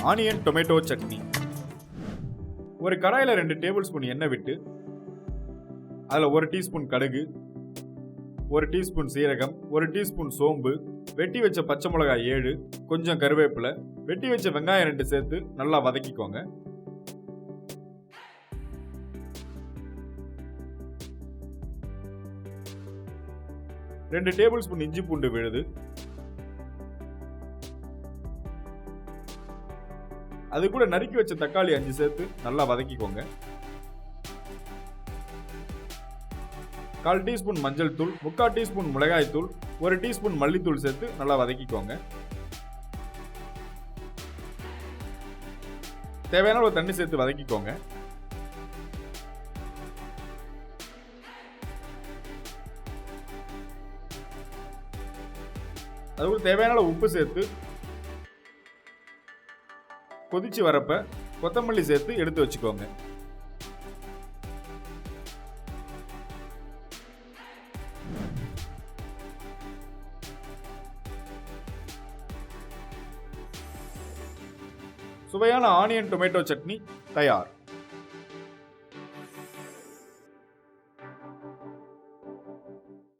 Onion tomato chutney. ஒரு கடாயில் 2 table spoon எண்ணெய் விட்டு அதில் 1 டீஸ்பூன் கடுகு, 1 டீஸ்பூன் சீரகம், 1 டீஸ்பூன் சோம்பு, வெட்டி வச்ச பச்சை மிளகாய் 7, கொஞ்சம் கருவேப்பிலை, வெட்டி வச்ச வெங்காயம் 2 சேர்த்து நல்லா வதக்கிக்கோங்க. ரெண்டு டேபிள் ஸ்பூன் இஞ்சி பூண்டு விழுது, அது கூட நறுக்கி வச்ச தக்காளி 5 சேர்த்து நல்லா வதக்கிக்கோங்க. 1/4 டீஸ்பூன் மஞ்சள் தூள், 3/4 டீஸ்பூன் மிளகாய் தூள், 1 டீஸ்பூன் மல்லித்தூள் சேர்த்து நல்லா வதக்கிக்கோங்க. தேவையான ஒரு தண்ணி சேர்த்து வதக்கிக்கோங்க. அதுக்கு தேவையான உப்பு சேர்த்து கொதிச்சு வரப்ப கொத்தமல்லி சேர்த்து எடுத்து வச்சுக்கோங்க. சுவையான ஆனியன் டொமேட்டோ சட்னி தயார்.